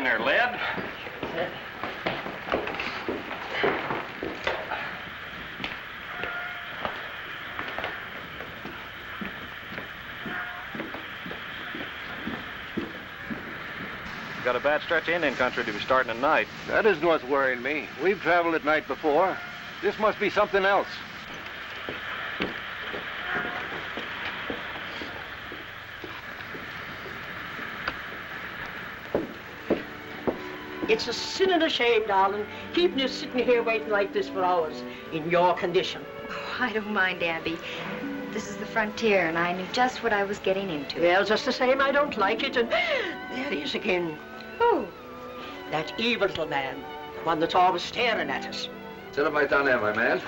in there, lad. Got a bad stretch of Indian country to be starting at night. That isn't what's worrying me. We've traveled at night before. This must be something else. It's a sin and a shame, darling, keeping you sitting here waiting like this for hours in your condition. Oh, I don't mind, Abby. This is the frontier, and I knew just what I was getting into. Well, just the same, I don't like it, and there he is again. Who? That evil little man, the one that's always staring at us. Set up right down there, my man.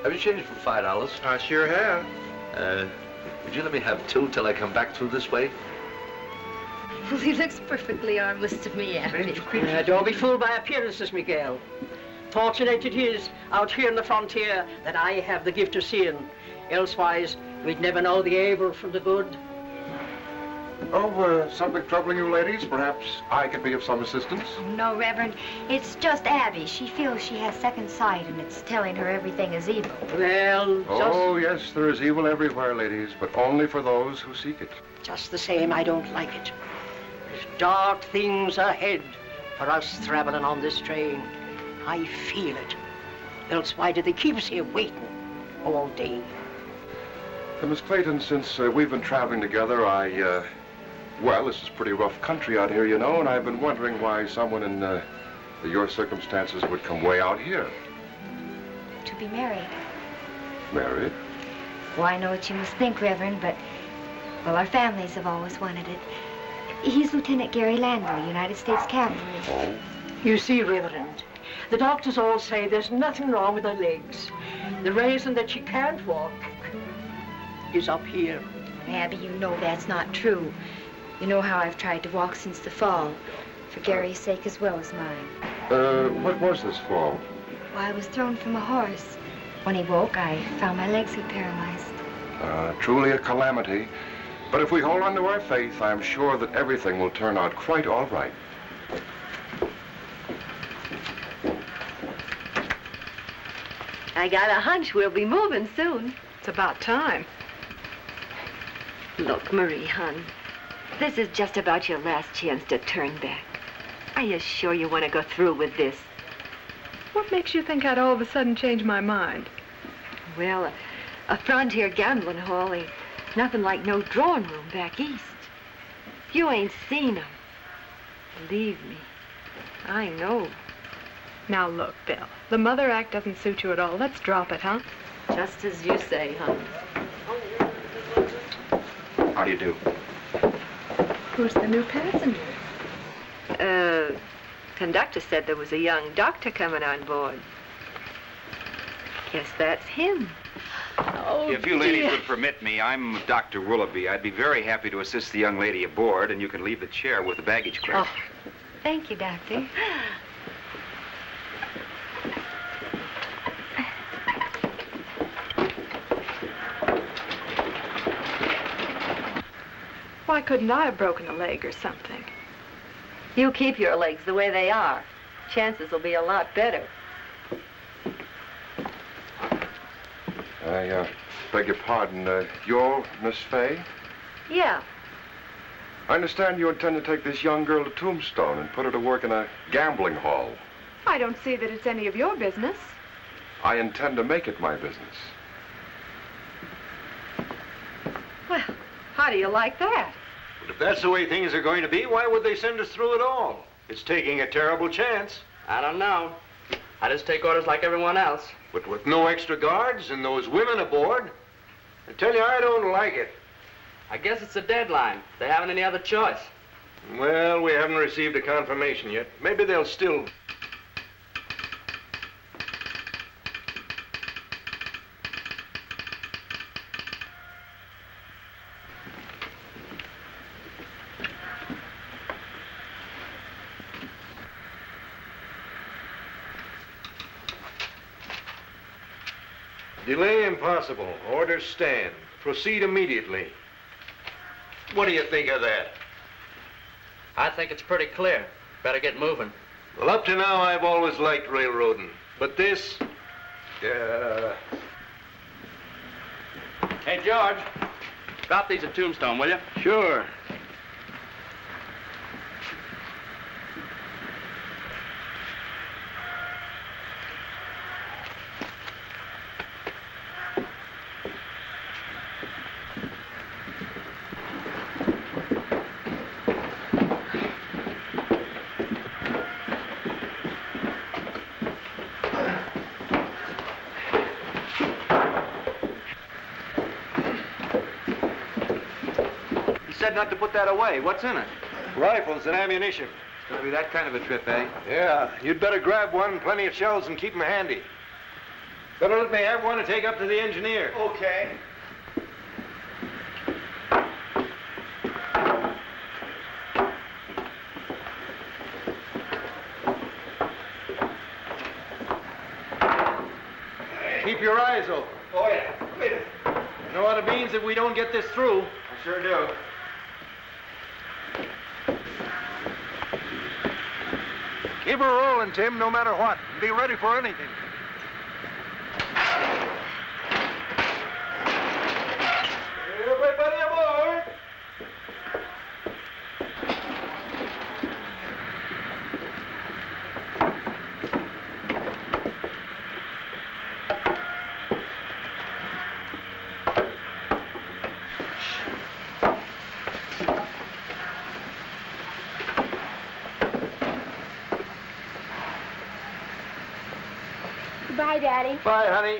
Have you changed for $5? I sure have. Would you let me have 2 till I come back through this way? Well, he looks perfectly harmless to me, Abby. Don't be fooled by appearances, Miguel. Fortunate it is, out here in the frontier, that I have the gift of seeing. Elsewise, we'd never know the evil from the good. Oh, something troubling you ladies? Perhaps I could be of some assistance? Oh, no, Reverend. It's just Abby. She feels she has second sight, and it's telling her everything is evil. Well, Oh, yes, there is evil everywhere, ladies, but only for those who seek it. Just the same, I don't like it. There's dark things ahead for us traveling on this train. I feel it. Else why do they keep us here waiting all day? Miss Clayton, since we've been traveling together, well, this is pretty rough country out here, you know, and I've been wondering why someone in your circumstances would come way out here. To be married. Married? Well, I know what you must think, Reverend, but, well, our families have always wanted it. He's Lieutenant Gary Landry, United States Cavalry. Oh? You see, Reverend, the doctors all say there's nothing wrong with her legs. The reason that she can't walk is up here. Abby, you know that's not true. You know how I've tried to walk since the fall, for Gary's sake as well as mine. What was this fall? Well, I was thrown from a horse. When he woke, I found my legs were paralyzed. Truly a calamity. But if we hold on to our faith, I'm sure that everything will turn out quite all right. I got a hunch we'll be moving soon. It's about time. Look, Marie, hon, this is just about your last chance to turn back. Are you sure you want to go through with this? What makes you think I'd all of a sudden change my mind? Well, a frontier gambling hall ain't nothing like no drawing room back east. You ain't seen 'em. Believe me, I know. Now look, Bill, the mother act doesn't suit you at all. Let's drop it, huh? Just as you say, hon. How do you do? Who's the new passenger? Conductor said there was a young doctor coming on board. Guess that's him. Oh, If you ladies would permit me, I'm Dr. Willoughby. I'd be very happy to assist the young lady aboard, and you can leave the chair with the baggage clerk. Oh, thank you, Doctor. Why couldn't I have broken a leg or something? You keep your legs the way they are. Chances will be a lot better. I beg your pardon. You're Miss Fay? Yeah. I understand you intend to take this young girl to Tombstone and put her to work in a gambling hall. I don't see that it's any of your business. I intend to make it my business. Well, how do you like that? But if that's the way things are going to be, why would they send us through at all? It's taking a terrible chance. I don't know. I just take orders like everyone else. But with no extra guards and those women aboard, I tell you, I don't like it. I guess it's a deadline. They haven't any other choice. Well, we haven't received a confirmation yet. Maybe they'll still... Delay impossible. Orders stand. Proceed immediately. What do you think of that? I think it's pretty clear. Better get moving. Well, up to now, I've always liked railroading. But this... Hey, George. Drop these at Tombstone, will you? Sure. Said not to put that away. What's in it? Rifles and ammunition. It's gonna be that kind of a trip, eh? Yeah, you'd better grab one, plenty of shells, and keep them handy. Better let me have one to take up to the engineer. Okay. Keep your eyes open. Oh, yeah. Wait a minute. You know what it means if we don't get this through? I sure do. Keep her rolling, Tim, no matter what. Be ready for anything. Everybody aboard! Goodbye, Daddy. Bye, honey.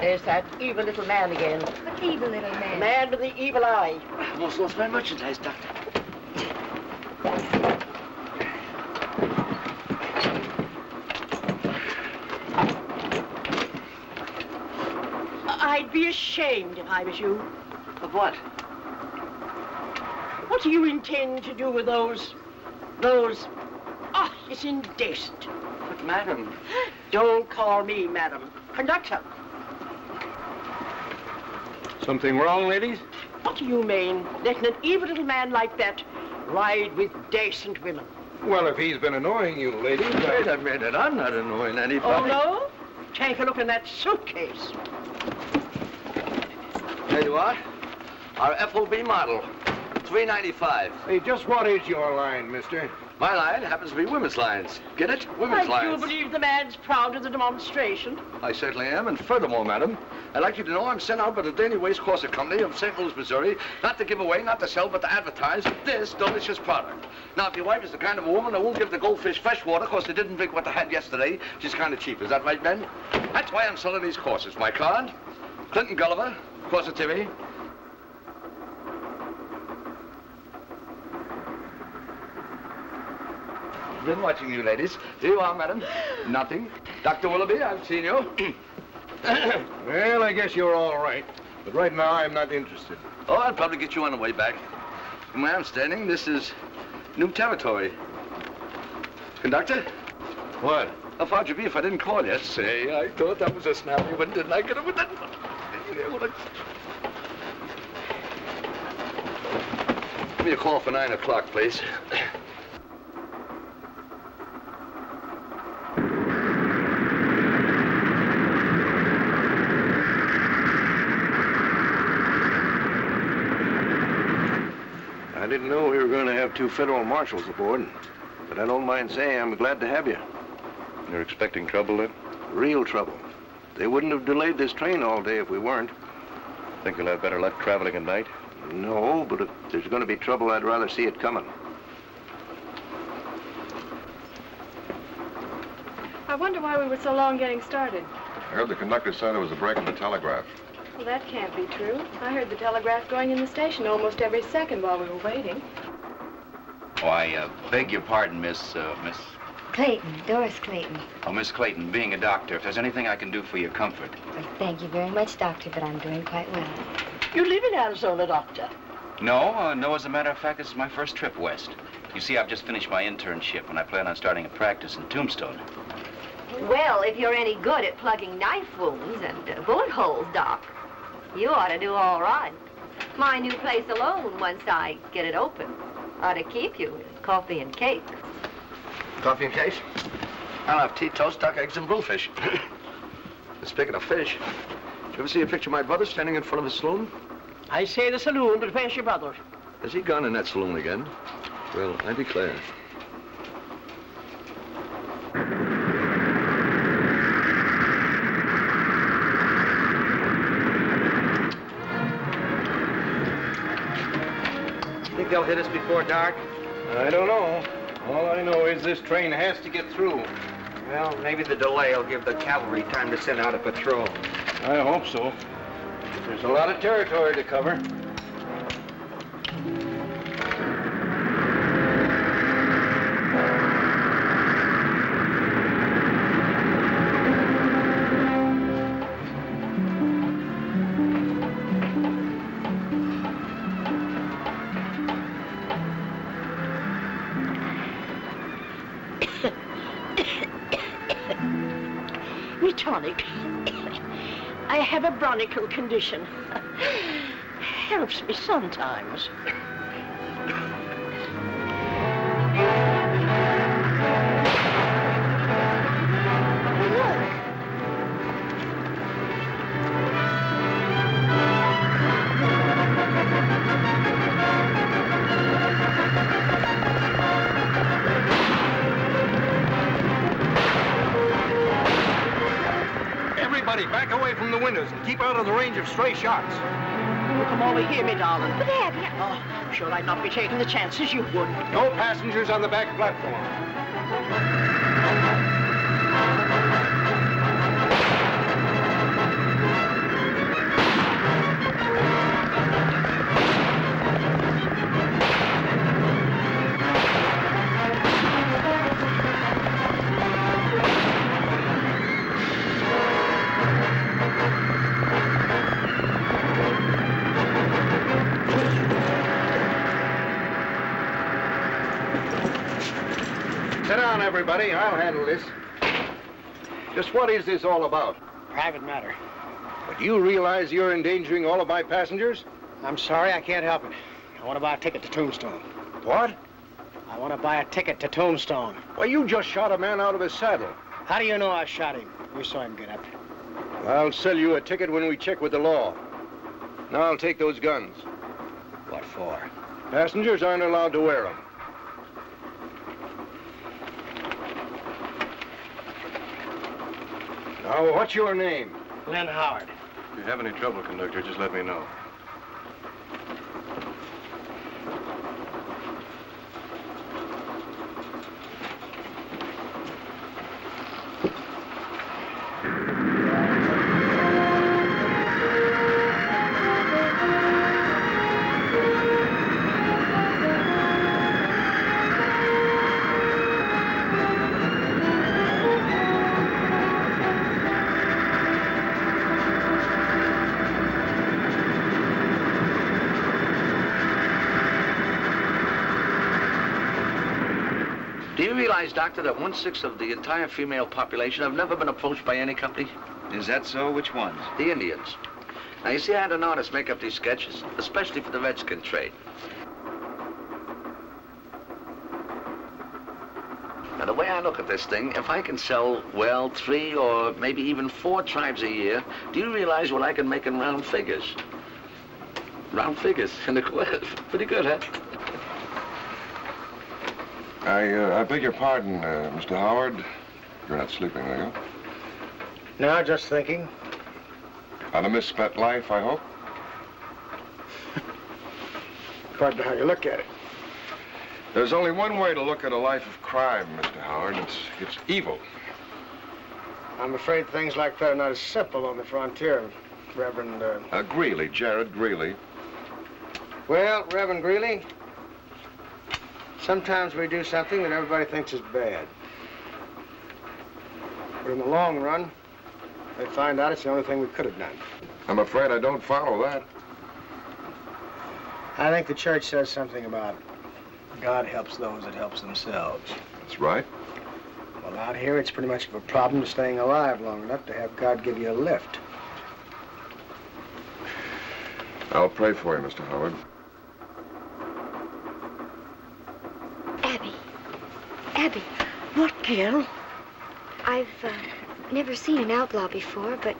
There's that evil little man again. What evil little man? The man with the evil eye. I almost lost my merchandise, Doctor. I'd be ashamed if I was you. Of what? What do you intend to do with those... Oh, it's indecent. But, madam... Don't call me madam. Conductor. Something wrong, ladies? What do you mean, letting an evil little man like that ride with decent women? Well, if he's been annoying you, ladies... Wait a minute, I'm not annoying anybody. Oh, no? Take a look in that suitcase. There you are. Our FOB model. $3.95. Hey, just what is your line, mister? My line happens to be women's lines. Get it? Women's I lines. do believe the man's proud of the demonstration. I certainly am, and furthermore, madam, I'd like you to know I'm sent out by the Daily Waste Corset Company of St. Louis, Missouri, not to give away, not to sell, but to advertise this delicious product. Now, if your wife is the kind of a woman that won't give the goldfish fresh water because they didn't drink what they had yesterday, she's kind of cheap. Is that right, Ben? That's why I'm selling these corsets. My card, Clinton Gulliver, Corsetivity. Been watching you, ladies. Here you are, madam. Nothing. Dr. Willoughby, I've seen you. Well, I guess you're all right. But right now, I'm not interested. Oh, I'll probably get you on the way back. From my understanding, this is new territory. Conductor? What? How far'd you be if I didn't call you? Say, I thought that was a snappy one, didn't I? Get it with that one. Give me a call for 9 o'clock, please. I didn't know we were going to have 2 federal marshals aboard, but I don't mind saying I'm glad to have you. You're expecting trouble, then? Real trouble. They wouldn't have delayed this train all day if we weren't. Think you'll have better luck traveling at night? No, but if there's going to be trouble, I'd rather see it coming. I wonder why we were so long getting started. I heard the conductor said there was a break in the telegraph. Well, that can't be true. I heard the telegraph going in the station almost every second while we were waiting. Oh, I beg your pardon, Miss Clayton, Doris Clayton. Oh, Miss Clayton, being a doctor, if there's anything I can do for your comfort. Well, thank you very much, Doctor, but I'm doing quite well. You live in Arizona, Doctor? No, no, as a matter of fact, this is my first trip west. You see, I've just finished my internship, and I plan on starting a practice in Tombstone. Well, if you're any good at plugging knife wounds and bullet holes, Doc, you ought to do all right. My new place alone, once I get it open, ought to keep you with coffee and cake. Coffee and cake? I'll have tea, toast, duck, eggs, and bluefish. Speaking of fish, did you ever see a picture of my brother standing in front of a saloon? I say the saloon, but where's your brother? Has he gone in that saloon again? Well, I declare. Think they'll hit us before dark? I don't know. All I know is this train has to get through. Well, maybe the delay will give the cavalry time to send out a patrol. I hope so. There's a lot of territory to cover. Tonic. I have a bronchial condition. Helps me sometimes. Back away from the windows and keep out of the range of stray shots. You come over here, me darling. But Dad, oh, I'm sure I'd not be taking the chances you would. No passengers on the back platform. Sit down, everybody. I'll handle this. Just what is this all about? Private matter. But do you realize you're endangering all of my passengers? I'm sorry, I can't help it. I want to buy a ticket to Tombstone. What? I want to buy a ticket to Tombstone. Well, you just shot a man out of his saddle. How do you know I shot him? You saw him get up. I'll sell you a ticket when we check with the law. Now I'll take those guns. What for? Passengers aren't allowed to wear them. Now, what's your name? Glenn Howard. If you have any trouble, conductor, just let me know. Doctor, that 1/6 of the entire female population have never been approached by any company? Is that so? Which ones? The Indians. Now, you see, I had an artist make up these sketches, especially for the redskin trade. Now, the way I look at this thing, if I can sell, well, 3 or maybe even 4 tribes a year, do you realize what I can make in round figures? Round figures in a quarter. Pretty good, huh? I beg your pardon, Mr. Howard. You're not sleeping, are you? No, just thinking. On a misspent life, I hope? According to how you look at it. There's only one way to look at a life of crime, Mr. Howard. It's evil. I'm afraid things like that are not as simple on the frontier, Reverend... Greeley, Jared Greeley. Well, Reverend Greeley, sometimes we do something that everybody thinks is bad. But in the long run, they find out it's the only thing we could have done. I'm afraid I don't follow that. I think the church says something about God helps those that helps themselves. That's right. Well, out here, it's pretty much of a problem staying alive long enough to have God give you a lift. I'll pray for you, Mr. Howard. Abby. Abby. What, Gail? I've never seen an outlaw before, but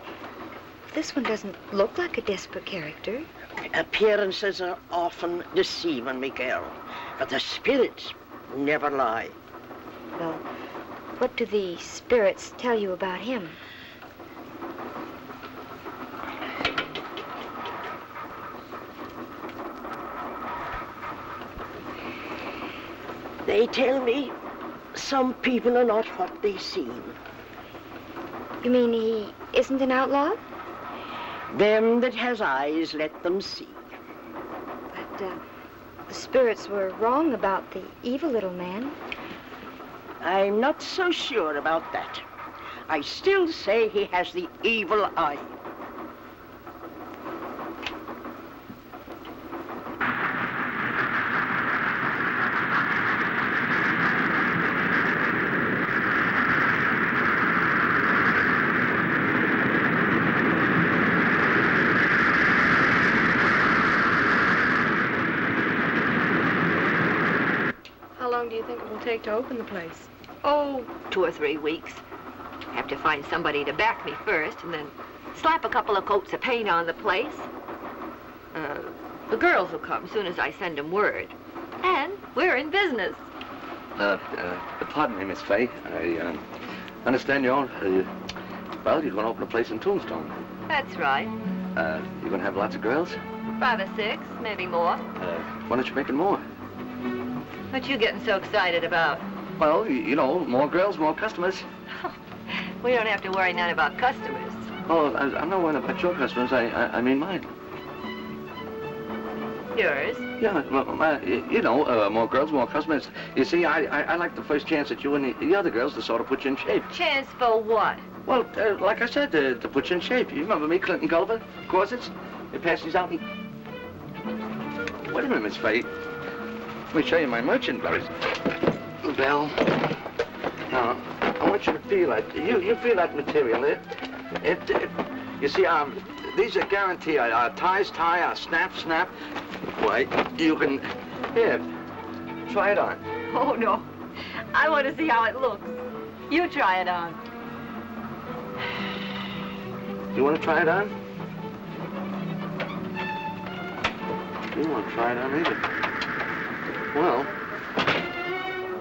this one doesn't look like a desperate character. Appearances are often deceiving, Miguel, but the spirits never lie. Well, what do the spirits tell you about him? They tell me some people are not what they seem. You mean he isn't an outlaw? Them that has eyes, let them see. But the spirits were wrong about the evil little man. I'm not so sure about that. I still say he has the evil eye. How long do you think it will take to open the place? Oh, 2 or 3 weeks. Have to find somebody to back me first, and then slap a couple of coats of paint on the place. The girls will come as soon as I send them word. And we're in business. Pardon me, Miss Fay. I understand you're going to open a place in Tombstone. That's right. You're going to have lots of girls? 5 or 6, maybe more. Why don't you make it more? What you getting so excited about? Well, you know, more girls, more customers. We don't have to worry none about customers. Oh, I'm not worried about your customers. I mean mine. Yours? Yeah, you know, more girls, more customers. You see, I like the first chance at you and the other girls to sort of put you in shape. Chance for what? Well, like I said, to put you in shape. You remember me, Clinton Gulliver? Corsets? You pass these out and... Wait a minute, Miss Fay. Let me show you my merchandise. Bell. Now, I want you to feel that. You feel that material. You see, these are guarantee. Ties, tie, snap, snap. Why, you can... Here, try it on. Oh, no. I want to see how it looks. You try it on. You want to try it on? You don't want to try it on either. Well,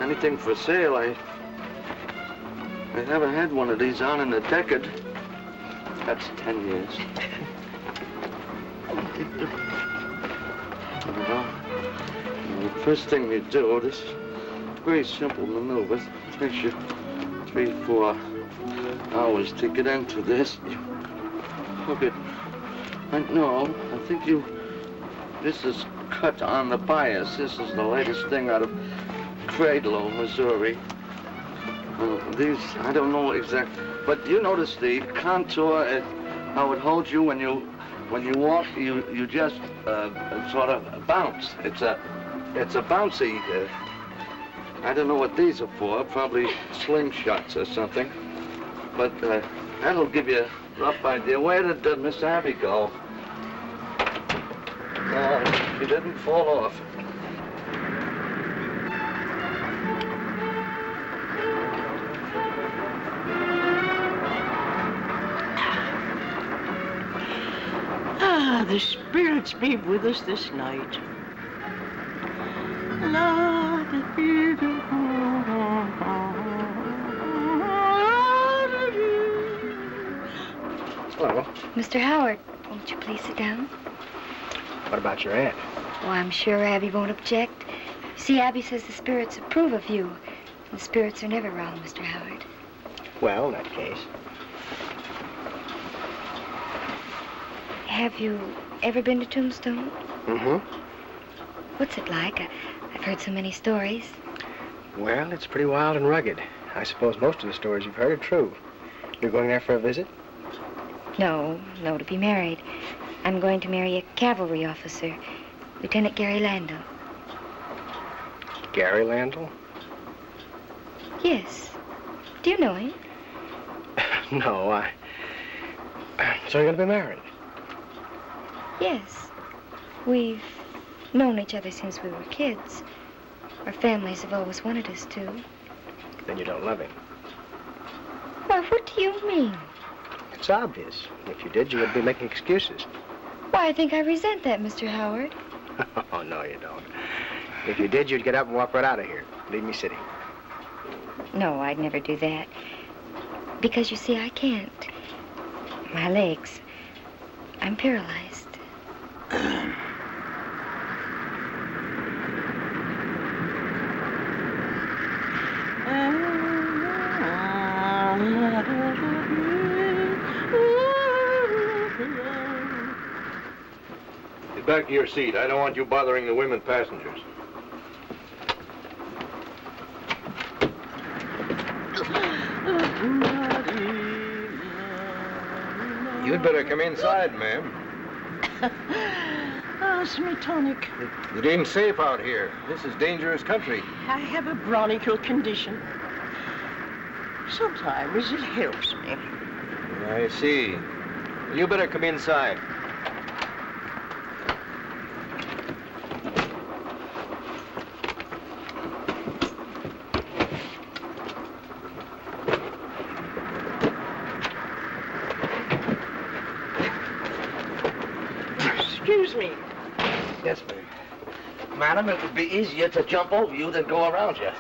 anything for sale, I haven't had one of these on in a decade. That's 10 years. Well, the first thing you do, this very simple maneuver, it takes you 3-4 hours to get into this. You hook it. I think this is cut on the bias. This is the latest thing out of Cradle, Missouri. These, I don't know exactly, but you notice the contour, how it holds you when you walk. You just sort of bounce. It's a bouncy. I don't know what these are for. Probably slingshots or something. But that'll give you a rough idea. Where did Miss Abby go? She didn't fall off. The spirits be with us this night. Marvel. Mr. Howard, won't you please sit down? What about your aunt? Oh, I'm sure Abby won't object. See, Abby says the spirits approve of you. The spirits are never wrong, Mr. Howard. Well, in that case. Have you ever been to Tombstone? Mm-hmm. What's it like? I've heard so many stories. Well, it's pretty wild and rugged. I suppose most of the stories you've heard are true. You're going there for a visit? No, to be married. I'm going to marry a cavalry officer, Lieutenant Gary Landell. Gary Landell? Yes. Do you know him? No, So you're going to be married? Yes. We've known each other since we were kids. Our families have always wanted us to. Then you don't love him. Well, what do you mean? It's obvious. If you did, you would be making excuses. Why, I think I resent that, Mr. Howard. Oh, no, you don't. If you did, you'd get up and walk right out of here. Leave me sitting. No, I'd never do that. Because, you see, I can't. My legs. I'm paralyzed. Get back to your seat. I don't want you bothering the women passengers. You'd better come inside, ma'am. Oh, it's me tonic. It ain't safe out here. This is dangerous country. I have a bronchial condition. Sometimes it helps me. I see. You better come inside. Excuse me. Yes, ma'am. Madam, it would be easier to jump over you than go around you.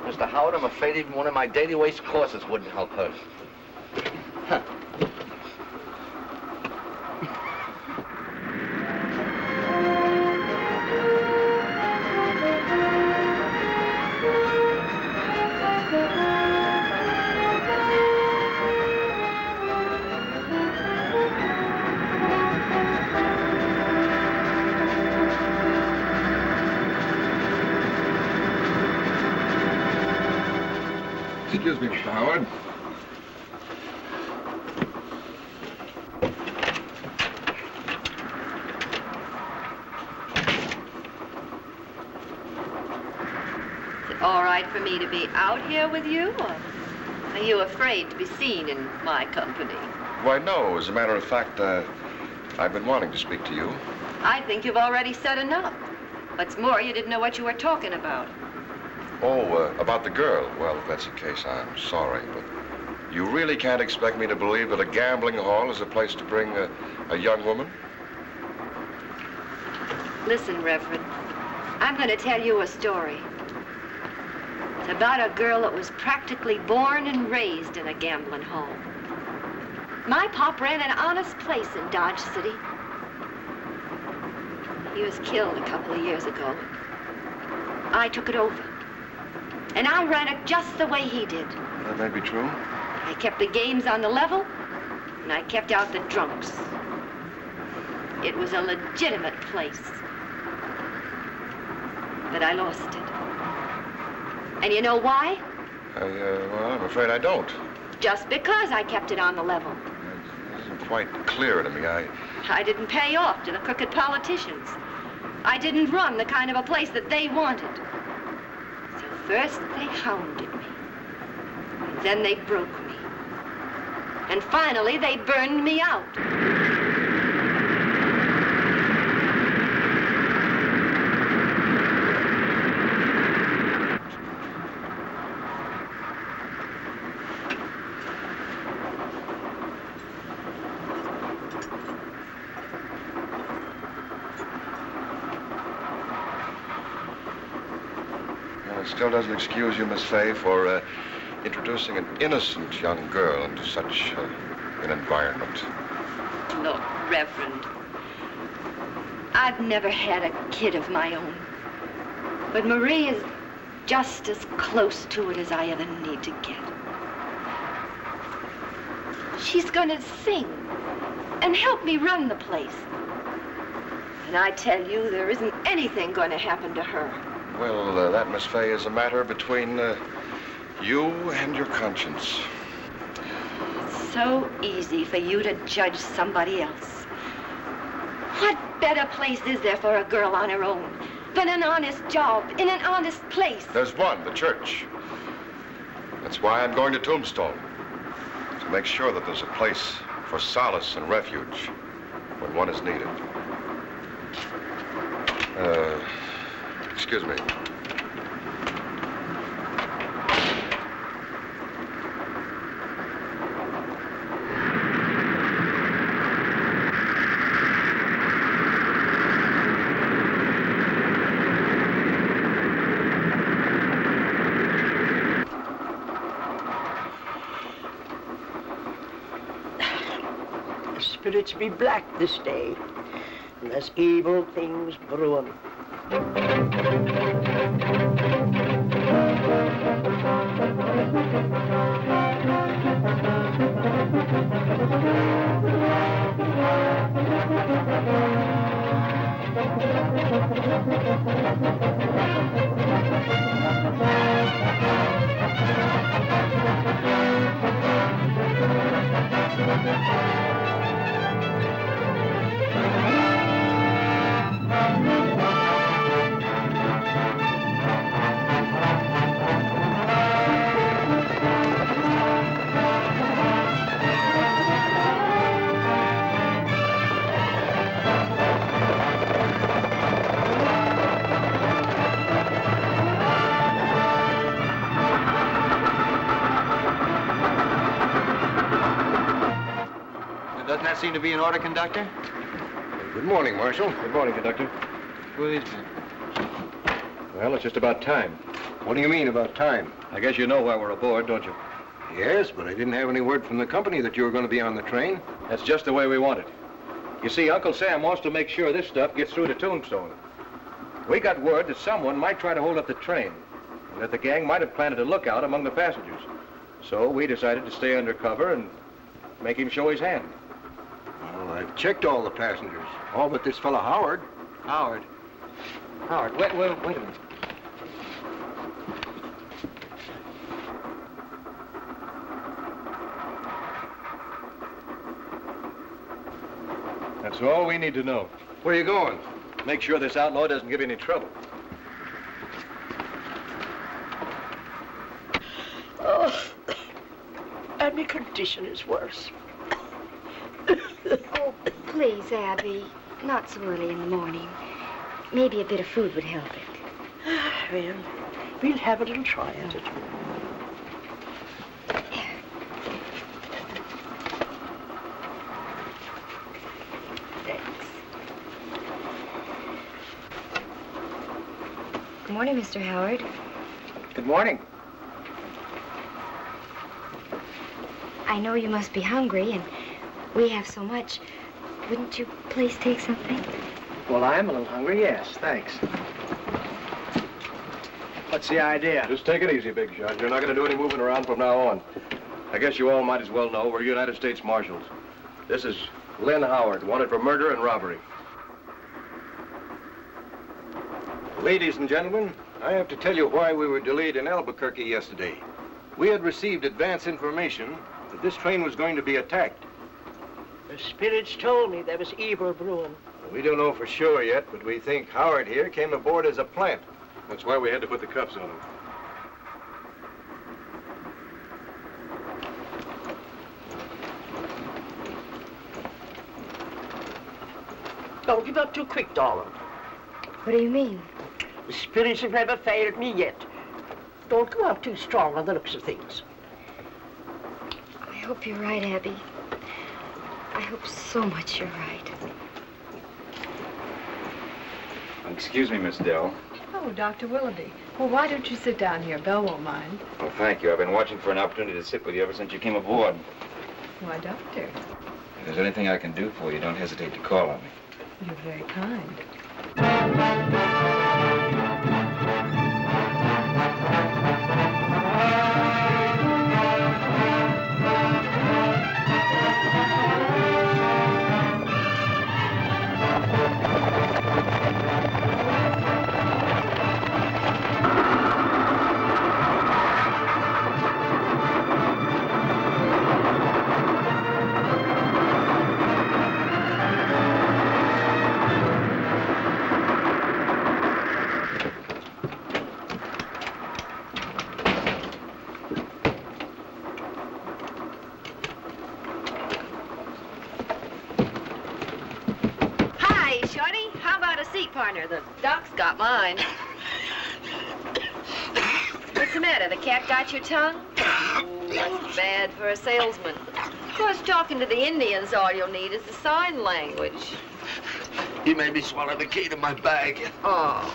Mr. Howard, I'm afraid even one of my daily waist courses wouldn't help her. Excuse me, Mr. Howard. Is it all right for me to be out here with you, or are you afraid to be seen in my company? Why, no. As a matter of fact, I've been wanting to speak to you. I think you've already said enough. What's more, you didn't know what you were talking about. Oh, about the girl. Well, if that's the case, I'm sorry, but you really can't expect me to believe that a gambling hall is a place to bring a young woman? Listen, Reverend, I'm going to tell you a story. It's about a girl that was practically born and raised in a gambling hall. My pop ran an honest place in Dodge City. He was killed a couple of years ago. I took it over. And I ran it just the way he did. That may be true. I kept the games on the level, and I kept out the drunks. It was a legitimate place. But I lost it. And you know why? Well, I'm afraid I don't. Just because I kept it on the level. It isn't quite clear to me. I didn't pay off to the crooked politicians. I didn't run the kind of a place that they wanted. So first they hounded me. And then they broke me. And finally they burned me out. Still doesn't excuse you, Miss Fay, for introducing an innocent young girl into such an environment. Look, Reverend, I've never had a kid of my own. But Marie is just as close to it as I ever need to get. She's gonna sing and help me run the place. And I tell you, there isn't anything going to happen to her. Well, that, Miss Fay, is a matter between you and your conscience. It's so easy for you to judge somebody else. What better place is there for a girl on her own than an honest job in an honest place? There's one, the church. That's why I'm going to Tombstone, to make sure that there's a place for solace and refuge when one is needed. Excuse me. The spirits be black this day, and there's evil things brewing. Doesn't that seem to be in order, Conductor? Good morning, Marshal. Good morning, Conductor. Who are these men? Well, it's just about time. What do you mean about time? I guess you know why we're aboard, don't you? Yes, but I didn't have any word from the company that you were going to be on the train. That's just the way we want it. You see, Uncle Sam wants to make sure this stuff gets through to Tombstone. We got word that someone might try to hold up the train, and that the gang might have planted a lookout among the passengers. So we decided to stay undercover and make him show his hand. Well, I've checked all the passengers. All but this fellow Howard. Howard. Howard, wait a minute. That's all we need to know. Where are you going? Make sure this outlaw doesn't give you any trouble. Oh, and my condition is worse. Oh, please, Abby. Not so early in the morning. Maybe a bit of food would help it. Well, we'll have a little try at it. Thanks. Good morning, Mr. Howard. Good morning. I know you must be hungry, and we have so much. Wouldn't you please take something? Well, I am a little hungry, yes, thanks. What's the idea? Just take it easy, Big Shot. You're not going to do any moving around from now on. I guess you all might as well know we're United States Marshals. This is Lynn Howard, wanted for murder and robbery. Ladies and gentlemen, I have to tell you why we were delayed in Albuquerque yesterday. We had received advance information that this train was going to be attacked. The spirits told me there was evil brewing. We don't know for sure yet, but we think Howard here came aboard as a plant. That's why we had to put the cuffs on him. Don't give up too quick, darling. What do you mean? The spirits have never failed me yet. Don't go out too strong on the looks of things. I hope you're right, Abby. I hope so much you're right. Excuse me, Miss Dell. Oh, Dr. Willoughby. Well, why don't you sit down here? Belle won't mind. Well, thank you. I've been watching for an opportunity to sit with you ever since you came aboard. Why, Doctor? If there's anything I can do for you, don't hesitate to call on me. You're very kind. Partner, the doc's got mine. What's the matter? The cat got your tongue? Ooh, that's bad for a salesman. Of course, talking to the Indians, all you'll need is the sign language. He made me swallow the key to my bag. Oh.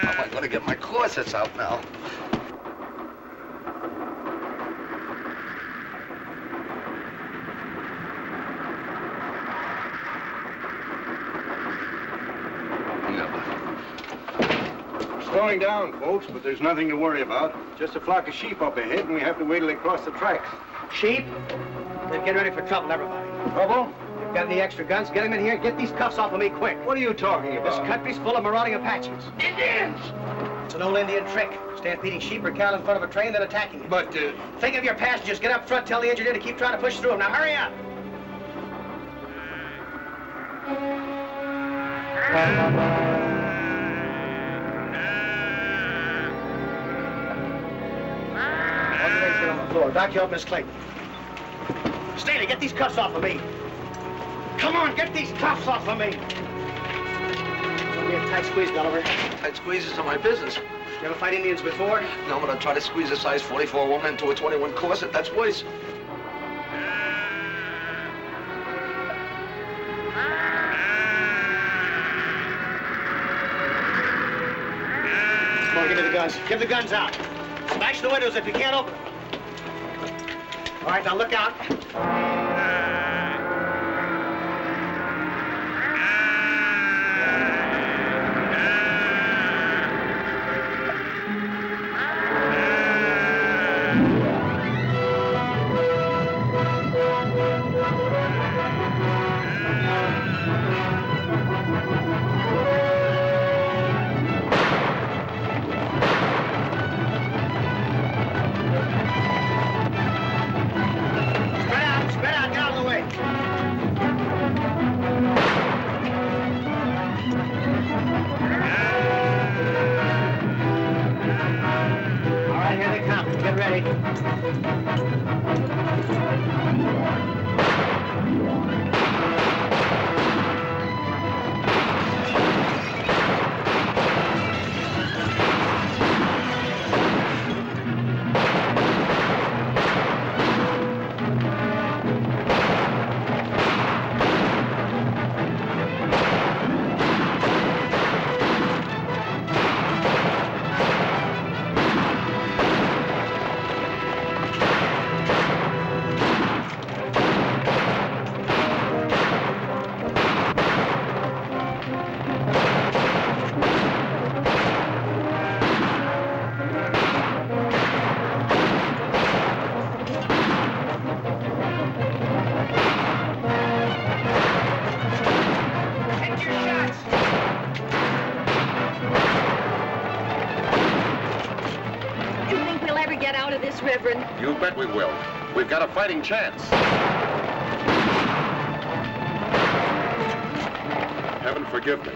I'm gonna get my corsets out now. Slowing down, folks, but there's nothing to worry about. Just a flock of sheep up ahead, and we have to wait till they cross the tracks. Sheep? Then get ready for trouble, everybody. Trouble? You've got any extra guns? Get them in here. Get these cuffs off of me quick. What are you talking about? This country's full of marauding Apaches. Indians! It's an old Indian trick. Stampeding sheep or cattle in front of a train, then attacking it. But, think of your passengers. Get up front. Tell the engineer to keep trying to push through them. Now, hurry up. Get on the floor. Doc, you help Miss Clayton. Staley, get these cuffs off of me. Come on, get these cuffs off of me. Give me a tight squeeze, Gulliver. Tight squeezes are my business. You ever fight Indians before? No, but I try to squeeze a size 44 woman into a 21 corset. That's worse. Come on, give me the guns. Give the guns out. Smash the windows if you can't open them. All right, now look out. Reverend? You bet we will. We've got a fighting chance. Heaven forgive me.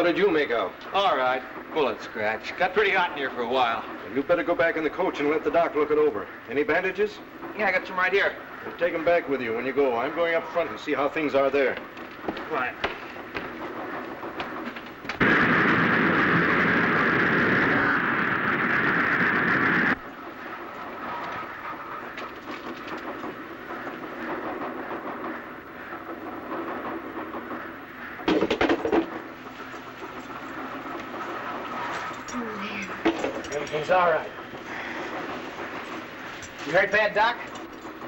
did you make out? All right. Bullet scratch. Got pretty hot in here for a while. You better go back in the coach and let the doc look it over. Any bandages? Yeah, I got some right here. Well, take them back with you when you go. I'm going up front and see how things are there. Right. Everything's all right. You hurt bad, Doc?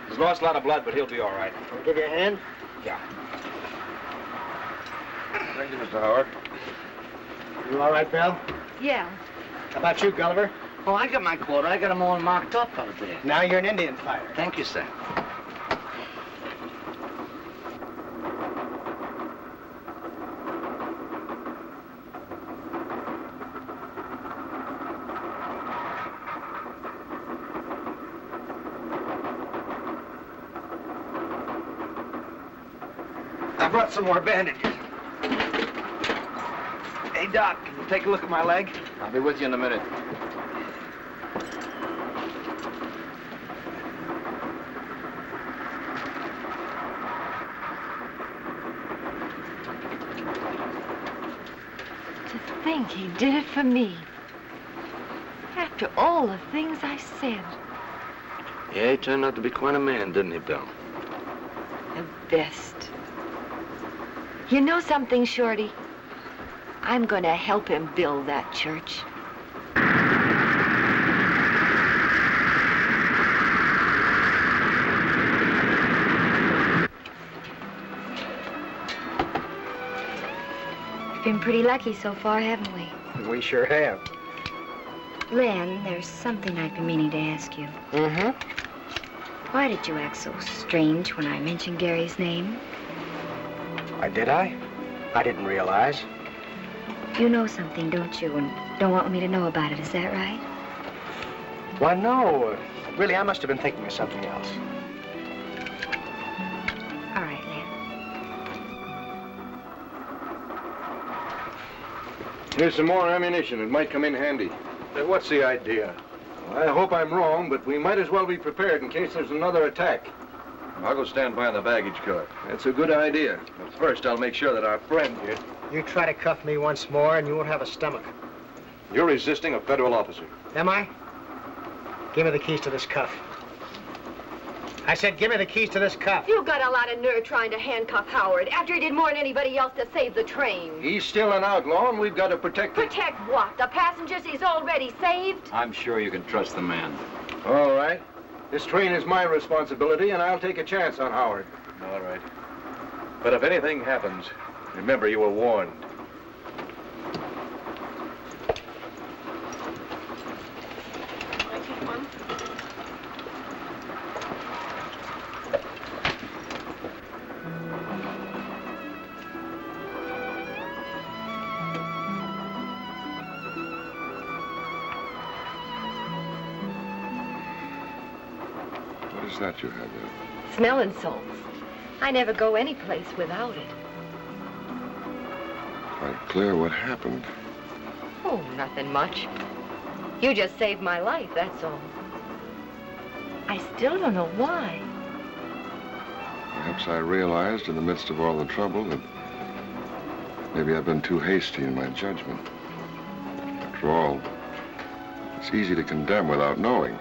He's lost a lot of blood, but he'll be all right. I'll give you a hand. Yeah. Thank you, Mr. Howard. You all right, Belle? Yeah. How about you, Gulliver? Oh, I got my quota. I got them all marked up out there. Now you're an Indian fighter. Thank you, sir. I brought some more bandages. Hey, Doc, can you take a look at my leg? I'll be with you in a minute. To think he did it for me. After all the things I said. Yeah, he turned out to be quite a man, didn't he, Bill? The best. You know something, Shorty? I'm gonna help him build that church. We've been pretty lucky so far, haven't we? We sure have. Len, there's something I've been meaning to ask you. Mm-hmm. Why did you act so strange when I mentioned Gary's name? Did I? I didn't realize. You know something, don't you? And don't want me to know about it, is that right? Why, no. Really, I must have been thinking of something else. All right, Len. Here's some more ammunition. It might come in handy. What's the idea? I hope I'm wrong, but we might as well be prepared in case there's another attack. I'll go stand by on the baggage car. That's a good idea. But first, I'll make sure that our friend here... You try to cuff me once more, and you won't have a stomach. You're resisting a federal officer. Am I? Give me the keys to this cuff. I said, give me the keys to this cuff. You got a lot of nerve trying to handcuff Howard after he did more than anybody else to save the train. He's still an outlaw, and we've got to protect him. Protect what? The passengers he's already saved? I'm sure you can trust the man. All right. This train is my responsibility, and I'll take a chance on Howard. All right. But if anything happens, remember you were warned. I take one. What is that you have there? Smelling salts. I never go any place without it. Quite clear what happened. Oh, nothing much. You just saved my life, that's all. I still don't know why. Perhaps I realized in the midst of all the trouble that maybe I've been too hasty in my judgment. After all, it's easy to condemn without knowing.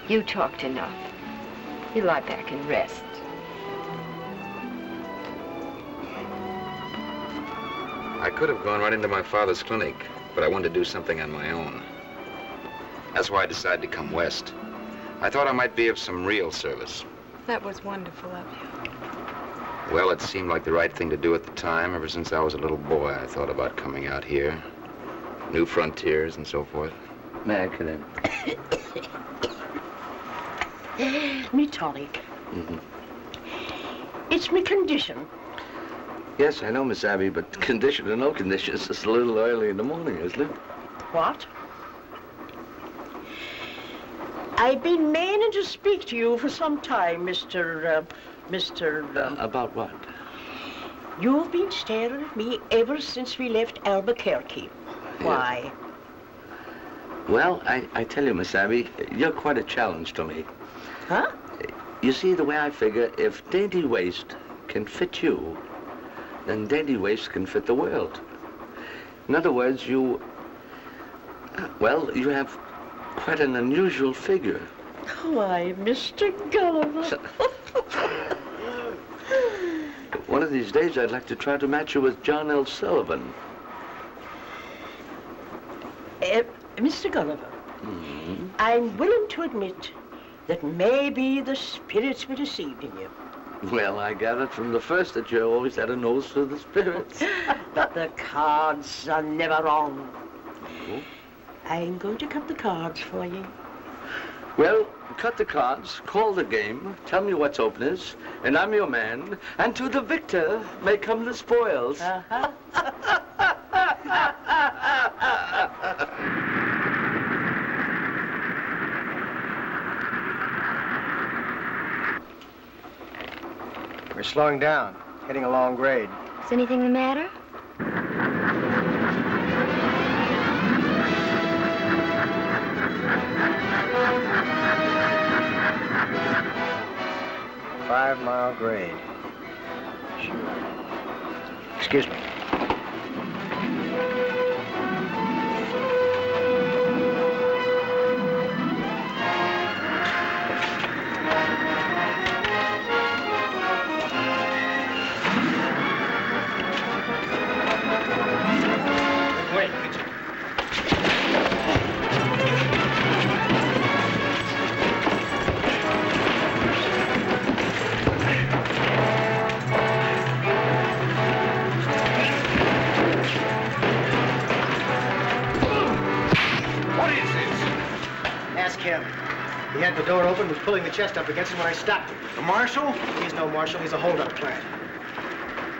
You talked enough. You lie back and rest. I could have gone right into my father's clinic, but I wanted to do something on my own. That's why I decided to come west. I thought I might be of some real service. That was wonderful of you. Well, it seemed like the right thing to do at the time. Ever since I was a little boy, I thought about coming out here. New frontiers and so forth. May I come in? Me tonic. Mm-hmm. It's me condition. Yes, I know, Miss Abby, but condition or no condition, it's just a little early in the morning, isn't it? What? I've been meaning to speak to you for some time, Mr. About what? You've been staring at me ever since we left Albuquerque. Why? Well, I tell you, Miss Abby, you're quite a challenge to me. Huh? You see, the way I figure, if dainty waist can fit you, then dainty waist can fit the world. In other words, you have quite an unusual figure. Why, Mr. Gulliver. One of these days, I'd like to try to match you with John L. Sullivan. Mr. Gulliver, I'm willing to admit that maybe the spirits were deceiving you. Well, I gathered from the first that you always had a nose for the spirits. But the cards are never wrong. Oh. I'm going to cut the cards for you. Well, cut the cards, call the game, tell me what's open is, and I'm your man, and to the victor may come the spoils. We're slowing down, heading along grade. Is anything the matter? Five-mile grade. Sure. Excuse me. He had the door open, was pulling the chest up against him when I stopped him. The marshal? He's no marshal, he's a hold-up clan.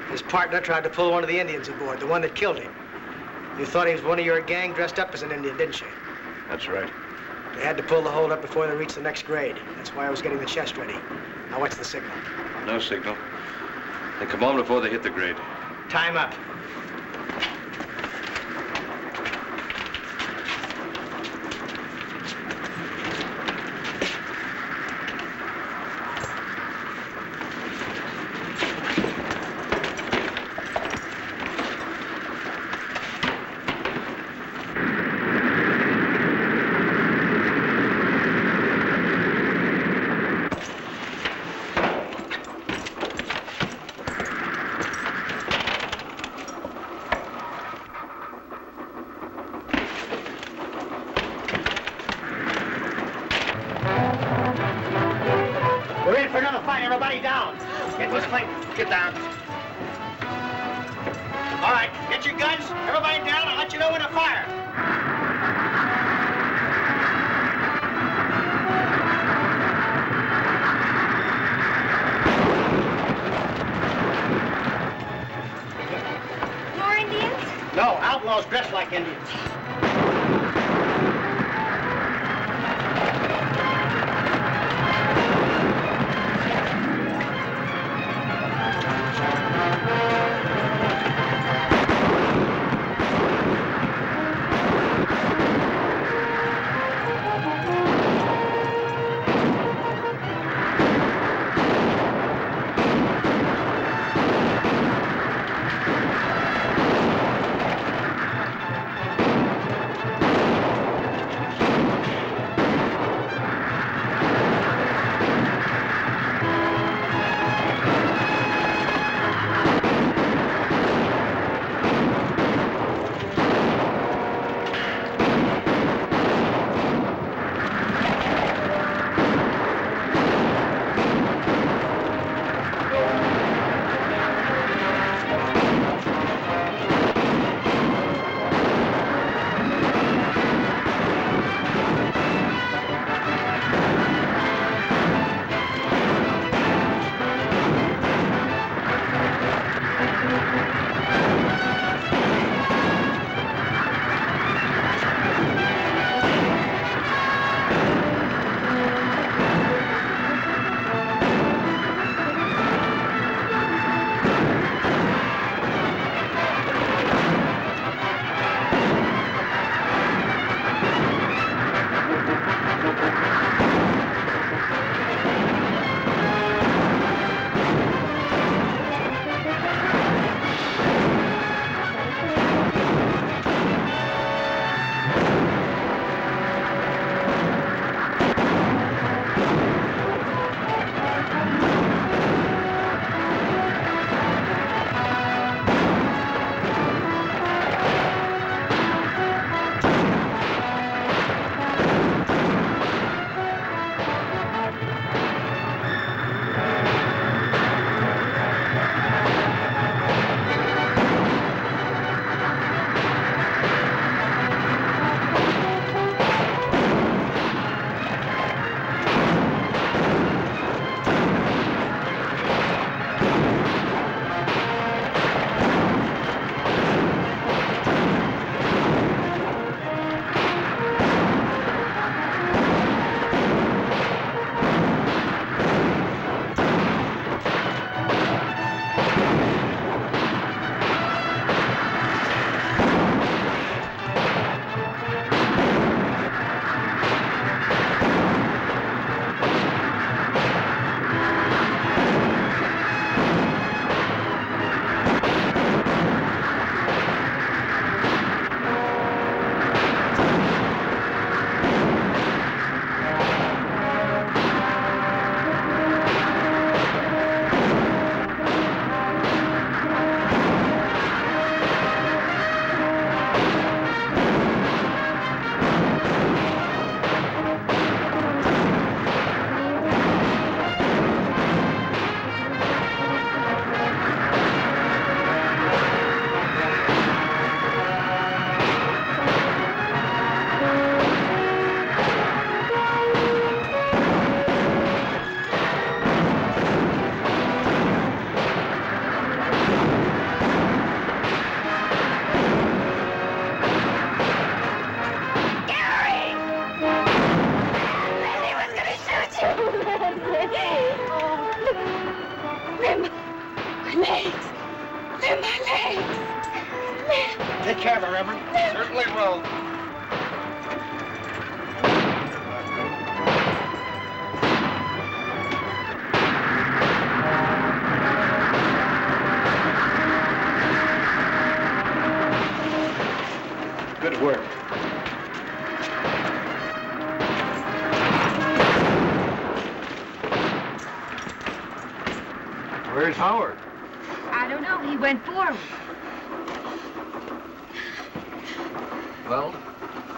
His partner tried to pull one of the Indians aboard, the one that killed him. You thought he was one of your gang dressed up as an Indian, didn't you? That's right. They had to pull the hold-up before they reached the next grade. That's why I was getting the chest ready. Now, what's the signal? No signal. They come on before they hit the grade. Time up. Everybody down. Get this plate. Get down. All right, get your guns. Everybody down. I'll let you know when to fire. More Indians? No, outlaws dressed like Indians. They're my legs. They're my legs. Take care of her, Reverend. Certainly will. Good work. Where's Howard? I don't know. He went forward. Well,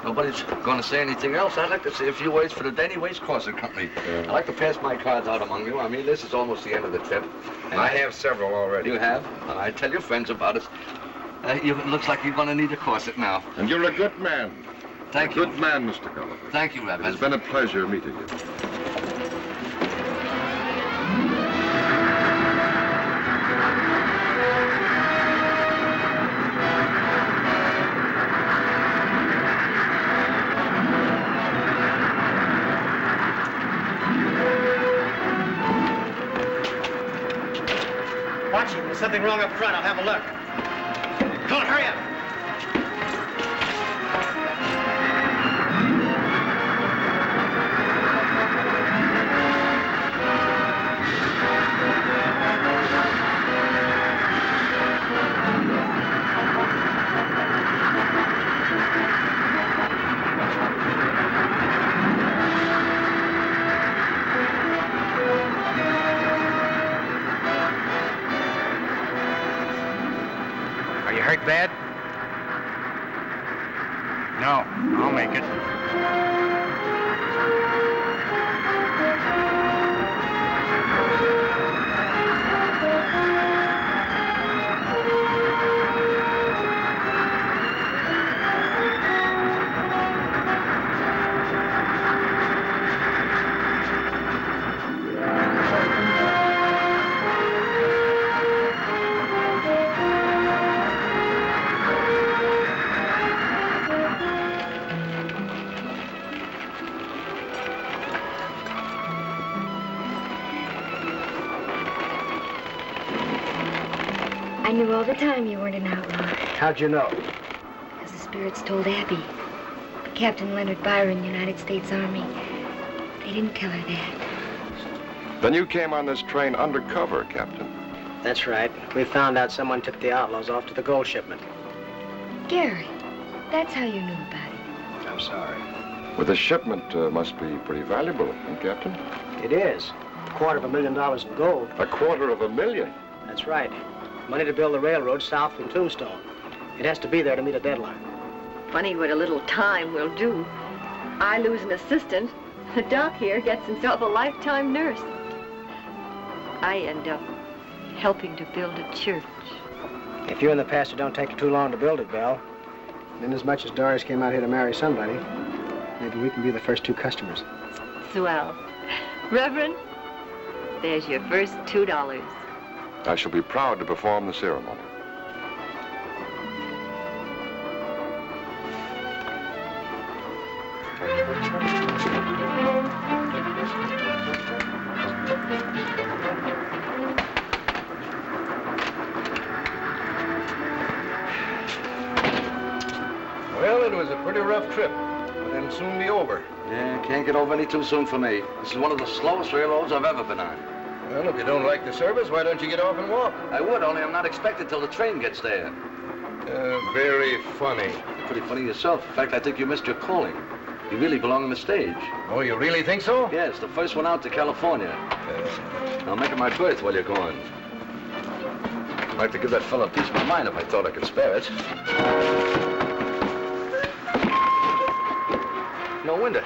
nobody's going to say anything else. I'd like to say a few words for the Denny Waste Crossing Company. I'd like to pass my cards out among you. I mean, this is almost the end of the trip. And I have several already. You have? Well, I tell your friends about it. It looks like you're going to need a corset now. And you're a good man. Thank you. A good man, Mr. Gulliver. Thank you, Reverend. It has been a pleasure meeting you. Watch him. There's something wrong up front. I'll have a look. Come on, hurry up. Hurt bad? No, I'll make it. I knew all the time you weren't an outlaw. How'd you know? Because the spirits told Abby. Captain Leonard Byron, United States Army. They didn't tell her that. Then you came on this train undercover, Captain. That's right. We found out someone took the outlaws off to the gold shipment. Gary, that's how you knew about it. I'm sorry. Well, the shipment must be pretty valuable, huh, Captain? It is. $250,000 in gold. $250,000? That's right. Money to build the railroad south from Tombstone. It has to be there to meet a deadline. Funny what a little time will do. I lose an assistant. The doc here gets himself a lifetime nurse. I end up helping to build a church. If you and the pastor don't take too long to build it, Belle, then as much as Doris came out here to marry somebody, maybe we can be the first 2 customers. Swell. Reverend, there's your first $2. I shall be proud to perform the ceremony. Well, it was a pretty rough trip, but it'll soon be over. Yeah, can't get over any too soon for me. This is one of the slowest railroads I've ever been on. Well, if you don't like the service, why don't you get off and walk? I would, only I'm not expected till the train gets there. Very funny. You're pretty funny yourself. In fact, I think you missed your calling. You really belong on the stage. Oh, you really think so? Yes, the first one out to California. I'll make it my berth while you're gone. I'd like to give that fellow a piece of my mind if I thought I could spare it. No window.